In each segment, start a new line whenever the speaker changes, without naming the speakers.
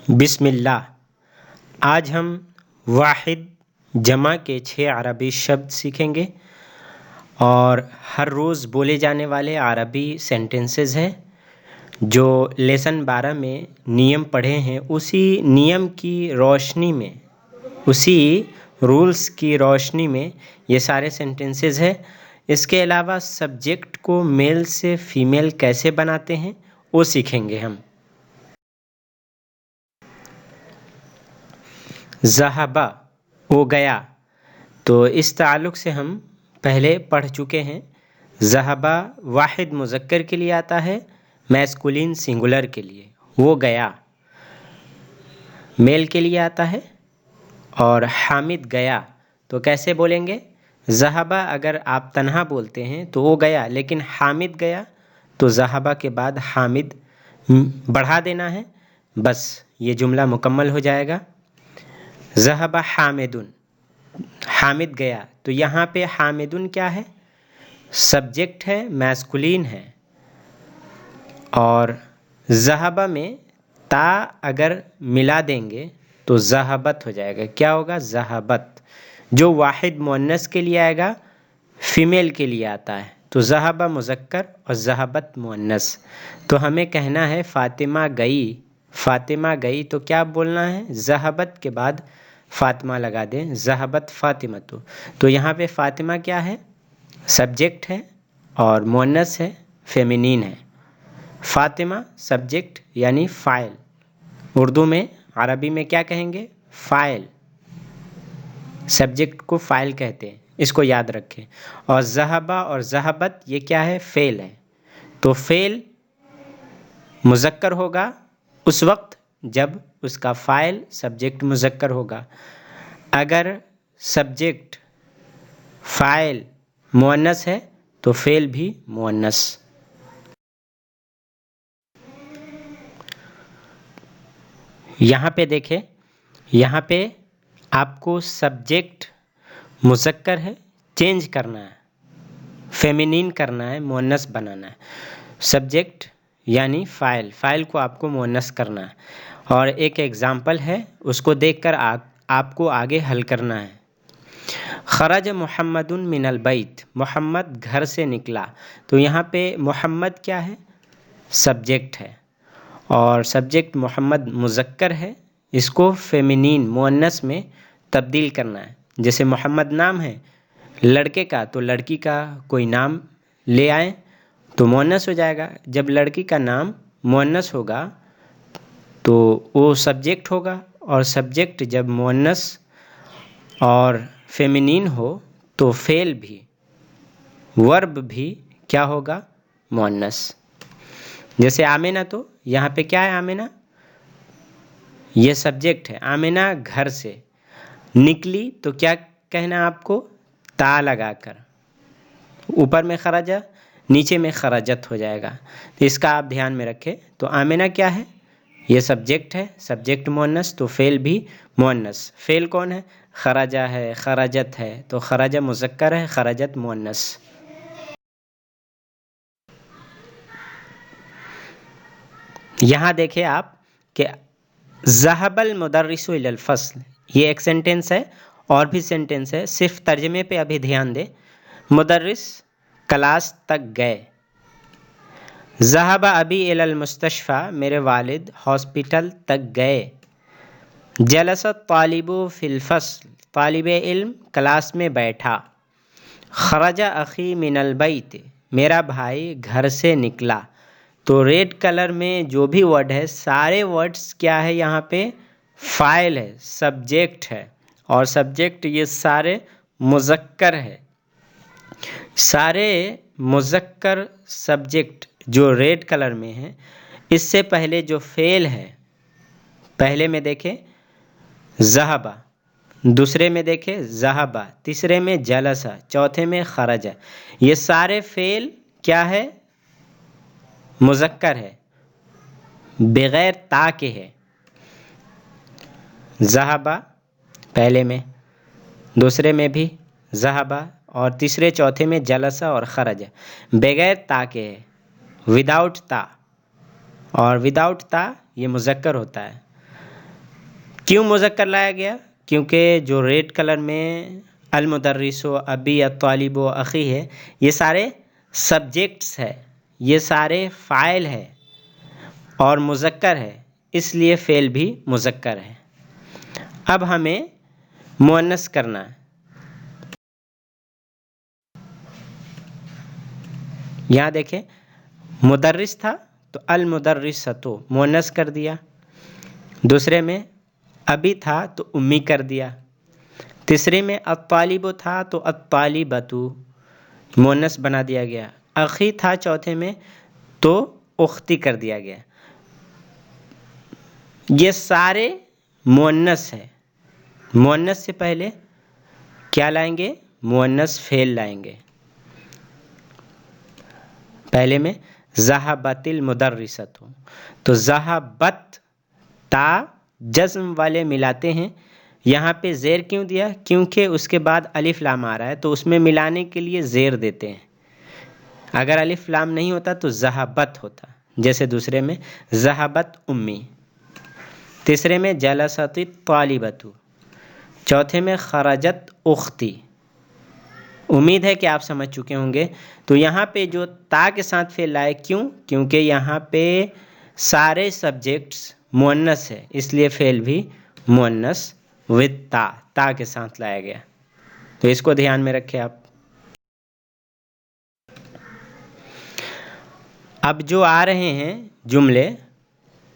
بسم اللہ۔ آج ہم واحد جمع کے 6 عربی شبد سیکھیں گے اور ہر روز بولے جانے والے عربی سینٹنسز ہیں جو لیسن 12 میں نیم پڑھے ہیں، اسی نیم کی روشنی میں، اسی رولز کی روشنی میں یہ سارے سینٹنسز ہیں۔ اس کے علاوہ سبجیکٹ کو میل سے فیمیل کیسے بناتے ہیں وہ سیکھیں گے ہم۔ ذہبہ وہ گیا، تو اس تعلق سے ہم پہلے پڑھ چکے ہیں۔ ذہبہ واحد مذکر کے لیے آتا ہے، میسکولین سنگولر کے لیے وہ گیا میل کے لیے آتا ہے۔ اور حامد گیا تو کیسے بولیں گے؟ ذہبہ اگر آپ تنہا بولتے ہیں تو وہ گیا، لیکن حامد گیا تو ذہبہ کے بعد حامد بڑھا دینا ہے، بس یہ جملہ مکمل ہو جائے گا۔ ذہب حامدن، حامد گیا، تو یہاں پہ حامدن کیا ہے؟ سبجیکٹ ہے، میسکولین ہے، اور ذہبہ میں تا اگر ملا دیں گے تو ذہبت ہو جائے گا۔ کیا ہوگا؟ ذہبت۔ جو واحد مؤنث کے لیے آئے گا فیمیل کے لیے آتا ہے، تو ذہبہ مذکر اور ذہبت مؤنث۔ تو ہمیں کہنا ہے فاطمہ گئی، فاطمہ گئی تو کیا بولنا ہے؟ ذہبت کے بعد فاطمہ لگا دیں، ذہبت فاطمہ۔ تو یہاں پہ فاطمہ کیا ہے؟ سبجیکٹ ہے اور مؤنث ہے، فیمینین ہے۔ فاطمہ سبجیکٹ یعنی فاعل، اردو میں عربی میں کیا کہیں گے؟ فاعل، سبجیکٹ کو فاعل کہتے ہیں، اس کو یاد رکھیں۔ اور ذہبہ اور ذہبت یہ کیا ہے؟ فعل ہے۔ تو فعل مذکر ہوگا اس وقت جب اس کا فاعل سبجیکٹ مذکر ہوگا۔ اگر سبجیکٹ فاعل مؤنث ہے تو فعل بھی مؤنث۔ یہاں پہ دیکھیں، یہاں پہ آپ کو سبجیکٹ مذکر ہے، چینج کرنا ہے، فیمینین کرنا ہے، مؤنث بنانا ہے۔ سبجیکٹ یعنی فاعل، فاعل کو آپ کو مؤنث کرنا ہے۔ اور ایک ایگزامپل ہے، اس کو دیکھ کر آپ کو آگے حل کرنا ہے۔ خرج محمد من البیت، محمد گھر سے نکلا، تو یہاں پہ محمد کیا ہے؟ سبجیکٹ ہے، اور سبجیکٹ محمد مذکر ہے، اس کو فیمینین مؤنث میں تبدیل کرنا ہے۔ جیسے محمد نام ہے لڑکے کا، تو لڑکی کا کوئی نام لے آئیں تو مؤنث ہو جائے گا۔ جب لڑکی کا نام مؤنث ہوگا تو وہ سبجیکٹ ہوگا، اور سبجیکٹ جب مؤنث اور فیمینین ہو تو فعل بھی، ورب بھی کیا ہوگا؟ مؤنث۔ جیسے آمنہ، تو یہاں پہ کیا ہے؟ آمنہ یہ سبجیکٹ ہے، آمنہ گھر سے نکلی، تو کیا کہنا آپ کو؟ تا لگا کر، اوپر میں خرجہ، نیچے میں خرجت ہو جائے گا، تو اس کا آپ دھیان میں رکھیں۔ تو آمنہ کیا ہے؟ یہ سبجیکٹ ہے، سبجیکٹ مؤنث، تو فعل بھی مؤنث۔ فعل کون ہے؟ خرجہ ہے، خرجت ہے، تو خرجہ مذکر ہے، خرجت مؤنث۔ یہاں دیکھیں آپ کہ ذهب المدرس الى الفصل، یہ ایک سینٹنس ہے، اور بھی سینٹنس ہے، صرف ترجمے پہ ابھی دھیان دیں۔ مدرس کلاس تک گئے۔ ذهب ابی الی المستشفى، میرے والد ہاسپٹل تک گئے۔ جلس الطالب فی الفصل، طالب علم کلاس میں بیٹھا۔ خرج اخی من البیت، میرا بھائی گھر سے نکلا۔ تو ریڈ کلر میں جو بھی ورڈ ہے، سارے ورڈز کیا ہے؟ یہاں پہ فاعل ہے، سبجیکٹ ہے، اور سبجیکٹ یہ سارے مذکر ہے۔ سارے مذکر سبجیکٹ جو ریڈ کلر میں ہیں، اس سے پہلے جو فعل ہے، پہلے میں دیکھیں ذہبہ، دوسرے میں دیکھیں ذہبہ، تیسرے میں جلسہ، چوتھے میں خرجہ، یہ سارے فعل کیا ہے؟ مذکر ہے، بغیر تا کے ہے۔ ذہبہ پہلے میں، دوسرے میں بھی ذہبہ، اور تیسرے چوتھے میں جلسہ اور خرجہ، بغیر تا کے ہے، وداؤٹ تا، اور وداؤٹ تا یہ مذکر ہوتا ہے۔ کیوں مذکر لایا گیا؟ کیونکہ جو ریڈ کلر میں المدرس و ابی الطالب و اخی ہے، یہ سارے سبجیکٹس ہے، یہ سارے فاعل ہے اور مذکر ہے، اس لیے فعل بھی مذکر ہے۔ اب ہمیں مؤنث کرنا ہے۔ یہاں دیکھیں، مدرس تھا تو المدرسۃ مؤنث کر دیا، دوسرے میں ابی تھا تو امی کر دیا، تیسرے میں الطالب تھا تو الطالبۃ مؤنث بنا دیا گیا، اخی تھا چوتھے میں تو اختی کر دیا گیا۔ یہ سارے مؤنث ہیں۔ مؤنث سے پہلے کیا لائیں گے؟ مؤنث فعل لائیں گے۔ پہلے میں ذہبت المدرسۃ، تو ذہبت تا جزم والے ملاتے ہیں، یہاں پہ زیر کیوں دیا؟ کیونکہ اس کے بعد الف لام آ رہا ہے تو اس میں ملانے کے لیے زیر دیتے ہیں۔ اگر الف لام نہیں ہوتا تو ذہبت ہوتا، جیسے دوسرے میں ذہبت امی، تیسرے میں جلست الطالبۃ، چوتھے میں خرجت اختی۔ امید ہے کہ آپ سمجھ چکے ہوں گے۔ تو یہاں پہ جو تا کے ساتھ فعل لائے، کیوں؟ کیونکہ یہاں پہ سارے سبجیکٹس مؤنث ہے، اس لیے فعل بھی مؤنث وتھ تا کے ساتھ لایا گیا۔ تو اس کو دھیان میں رکھیں آپ۔ اب جو آ رہے ہیں جملے،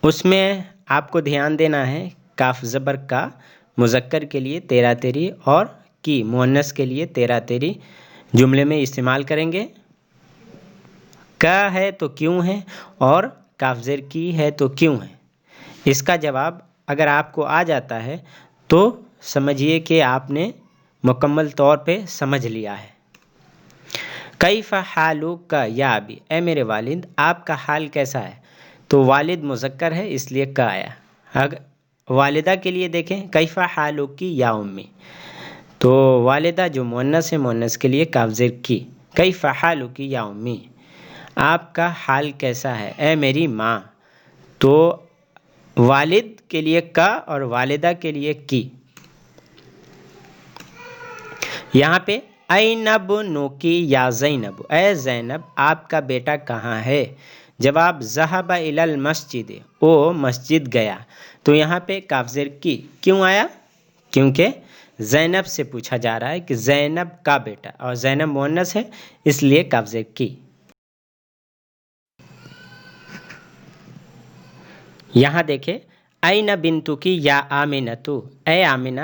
اس میں آپ کو دھیان دینا ہے، کاف زبر کا مذکر کے لیے تیرا تیری اور کی مؤنث کے لیے تیرا تیری جملے میں استعمال کریں گے۔ کا ہے تو کیوں ہے، اور کاف زیر کی ہے تو کیوں ہے۔ اس کا جواب اگر آپ کو آ جاتا ہے تو سمجھیے کہ آپ نے مکمل طور پہ سمجھ لیا ہے۔ کیف حالک یا ابی، اے میرے والد آپ کا حال کیسا ہے؟ تو والد مذکر ہے اس لیے کا آیا۔ اگر والدہ کے لیے دیکھیں، کیف حالکی یا امی، تو والدہ جو مؤنث ہے، مؤنث کے لیے کاف زیر کی، کیف حالکی یا امی، آپ کا حال کیسا ہے اے میری ماں۔ تو والد کے لیے کا اور والدہ کے لیے کی۔ یہاں پہ این ابنکی یا زینب، اے زینب آپ کا بیٹا کہاں ہے؟ جواب ذہب الی المسجد، وہ مسجد گیا۔ تو یہاں پہ کاف زیر کی کیوں آیا؟ کیونکہ زینب سے پوچھا جا رہا ہے کہ زینب کا بیٹا، اور زینب مؤنث ہے اس لیے کاف زیر کی۔ یہاں دیکھیں، این بنتکی یا آمنۃ، اے آمنہ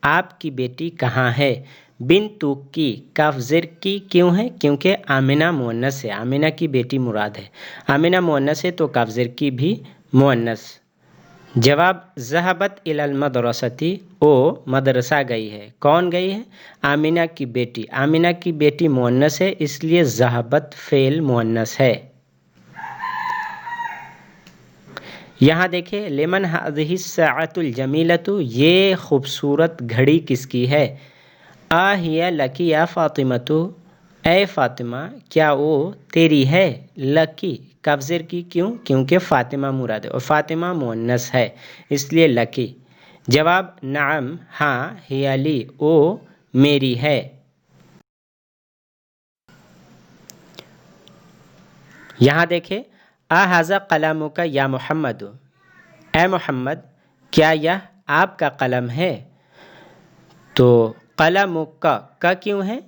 آپ کی بیٹی کہاں ہے؟ بنتکی کاف زیر کی کیوں ہے؟ کیونکہ آمنہ مؤنث ہے، آمنہ کی بیٹی مراد ہے، آمنہ مؤنث ہے تو کاف زیر کی بھی مؤنث۔ جواب ذہبت الی المدرسۃ، وہ مدرسہ گئی ہے۔ کون گئی ہے؟ آمنہ کی بیٹی، آمنہ کی بیٹی مؤنث ہے اس لیے ذہبت فعل مؤنث ہے۔ یہاں دیکھیں، لمن ہذہ الساعۃ الجمیلۃ، یہ خوبصورت گھڑی کس کی ہے؟ آہی لکی یا فاطمۃ، اے فاطمہ کیا وہ تیری ہے؟ لکی کاف زیر کی کیوں؟ کیونکہ فاطمہ مراد ہے اور فاطمہ مؤنث ہے اس لیے لکی۔ جواب نعم ہاں، ہی لی وہ میری ہے۔ یہاں دیکھیں، اہذا قلمک یا محمد، اے محمد کیا یہ آپ کا قلم ہے؟ تو قلمک کا کیوں ہے؟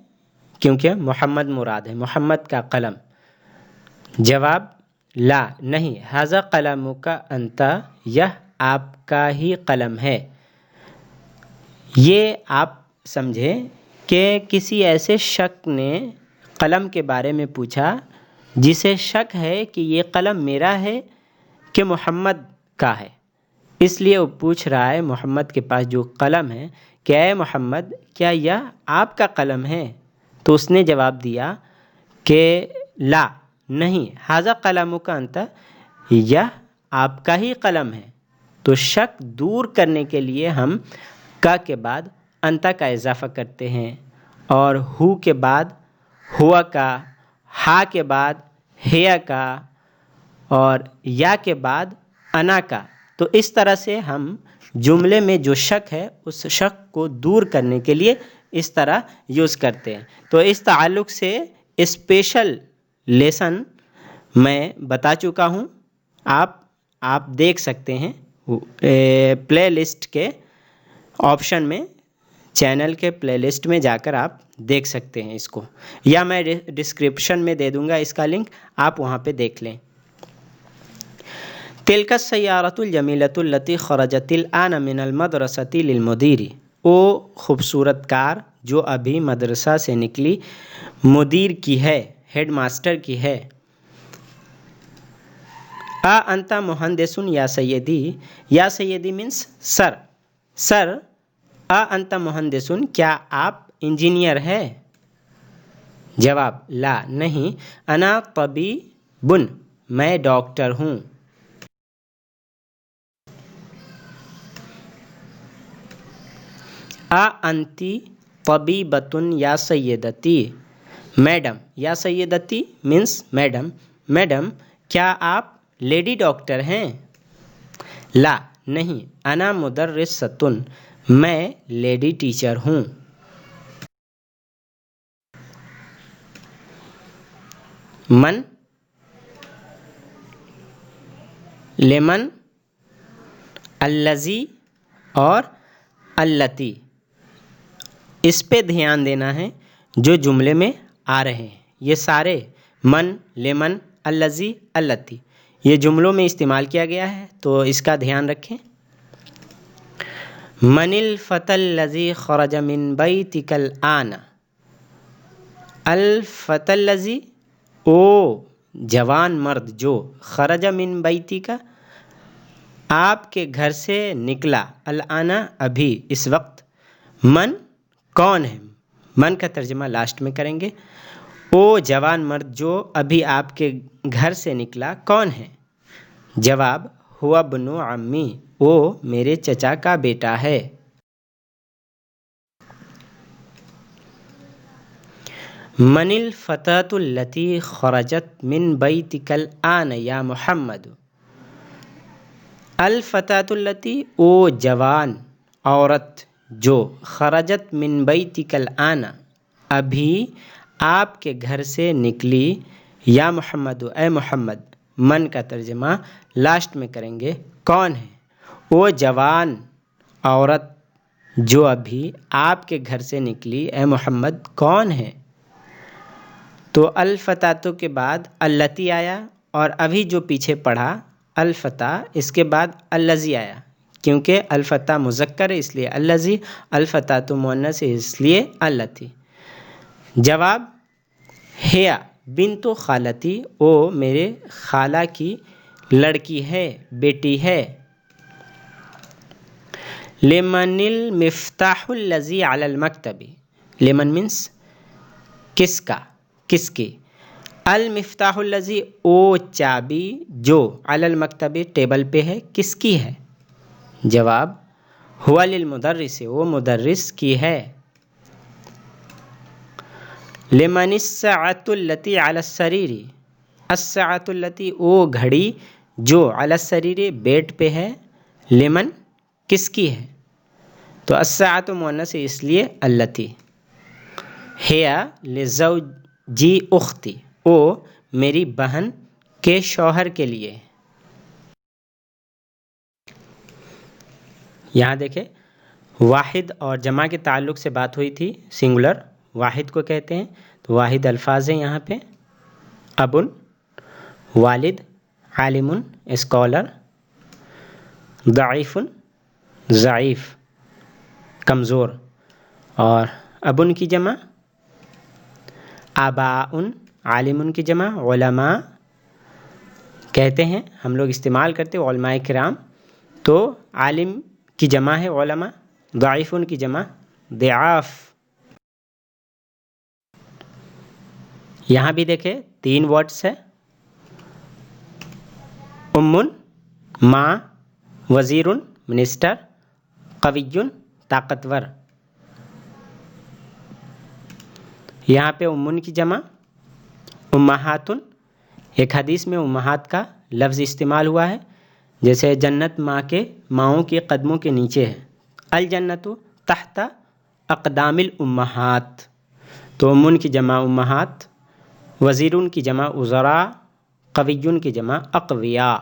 کیونکہ محمد مراد ہے، محمد کا قلم۔ جواب لا نہیں، ھذا قلمک انت، یہ آپ کا ہی قلم ہے۔ یہ آپ سمجھیں کہ کسی ایسے شخص نے قلم کے بارے میں پوچھا جسے شک ہے کہ یہ قلم میرا ہے کہ محمد کا ہے، اس لیے وہ پوچھ رہا ہے محمد کے پاس جو قلم ہے کہ اے محمد کیا یہ آپ کا قلم ہے؟ تو اس نے جواب دیا کہ لا نہیں، ھذا قلمک انت، یہ آپ کا ہی قلم ہے۔ تو شک دور کرنے کے لیے ہم کا کے بعد انت کا اضافہ کرتے ہیں، اور ہو کے بعد ہوا کا، ہا کے بعد ہیا کا، اور یا کے بعد انا کا۔ تو اس طرح سے ہم جملے میں جو شک ہے اس شک کو دور کرنے کے لیے اس طرح یوز کرتے ہیں۔ تو اس تعلق سے اسپیشل لیسن میں بتا چکا ہوں، آپ دیکھ سکتے ہیں پلے لسٹ کے آپشن میں، چینل کے پلے لسٹ میں جا کر آپ دیکھ سکتے ہیں اس کو، یا میں ڈسکرپشن میں دے دوں گا اس کا لنک، آپ وہاں پہ دیکھ لیں۔ تلک السیارۃ الجمیلۃ التی خرجت الآن من المدرسۃ للمدیر، وہ خوبصورت کار جو ابھی مدرسہ سے نکلی مدیر کی ہے، ہیڈ ماسٹر کی ہے۔ انت مہندس یا سیدی، یا سیدی مینس سر، سر انت مہندس، کیا آپ انجینئر ہے؟ جواب لا نہیں، انا طبیب، میں ڈاکٹر ہوں۔ انتی طبیبۃ یا سیدتی، میڈم، یا سیدتی مینس میڈم، میڈم کیا آپ لیڈی ڈاکٹر ہیں؟ لا نہیں، انا مدرسۃ، میں لیڈی ٹیچر ہوں۔ من، لمن، الذی اور اللتی، اس پہ دھیان دینا ہے جو جملے میں آ رہے ہیں۔ یہ سارے من، لمن، الذی، اللتی یہ جملوں میں استعمال کیا گیا ہے، تو اس کا دھیان رکھیں۔ من الفتى الذی خرج من بیتک الآن، الفتى الذی، او جوان مرد جو، خرج من بیتک آپ کے گھر سے نکلا، الآن ابھی، اس وقت، من کون ہے، من کا ترجمہ لاسٹ میں کریں گے، او جوان مرد جو ابھی آپ کے گھر سے نکلا کون ہے؟ جواب ہوا ابن عمی، وہ میرے چچا کا بیٹا ہے۔ من الفتاة التي خرجت من بیتک الآن یا محمد، الفتاة التي، او جوان عورت جو، خرجت من بیتک الآن ابھی آپ کے گھر سے نکلی، یا محمد اے محمد، من کا ترجمہ لاسٹ میں کریں گے، کون ہے؟ وہ جوان عورت جو ابھی آپ کے گھر سے نکلی، اے محمد کون ہے؟ تو الفتاة کے بعد اللتی آیا، اور ابھی جو پیچھے پڑھا الفتاة، اس کے بعد الذی آیا، کیونکہ الفتاة مذکر ہے اس لیے الذی، الفتاة مؤنث ہے اس لیے اللتی۔ جواب ہیا بنت خالتی، وہ میرے خالہ کی لڑکی ہے، بیٹی ہے۔ لمن المفتاح الذی علی المکتب، لمن مینس کس کا، کس کی، المفتاح الذی، او چابی جو، علی المکتب ٹیبل پہ ہے، کس کی ہے؟ جواب ہوا للمدرس، وہ مدرس کی ہے۔ لمن الساعۃ التی علی السریر، الساعۃ التی، وہ گھڑی جو، علی السریر بیڈ پہ ہے، لمن کس کی ہے؟ تو الساعۃ مؤنث ہے اس لیے اللتی۔ ہیا لزوجی اختی، وہ میری بہن کے شوہر کے لیے۔ یہاں دیکھیں واحد اور جمع کے تعلق سے بات ہوئی تھی، سنگولر واحد کو کہتے ہیں، تو واحد الفاظ ہیں یہاں پہ، ابن، والد، عالم اسکالر، ضعیف ضعیف کمزور، اور ابن کی جمع آباء، عالم کی جمع علماء کہتے ہیں، ہم لوگ استعمال کرتے ہیں علماء کرام، تو عالم کی جمع ہے علماء، ضعیف کی جمع ضعاف۔ یہاں بھی دیکھیں 3 ورڈس ہے، ماں، وزیر منسٹر، قوی طاقتور۔ یہاں پہ امن کی جمع امہات، ایک حدیث میں امہات کا لفظ استعمال ہوا ہے، جیسے جنت ماؤں کے قدموں کے نیچے ہے. الجنت تحت اقدام الامہات. تو امن کی جمع امہات، وزیرون کی جمع وزراء، قویون کی جمع اقویاء.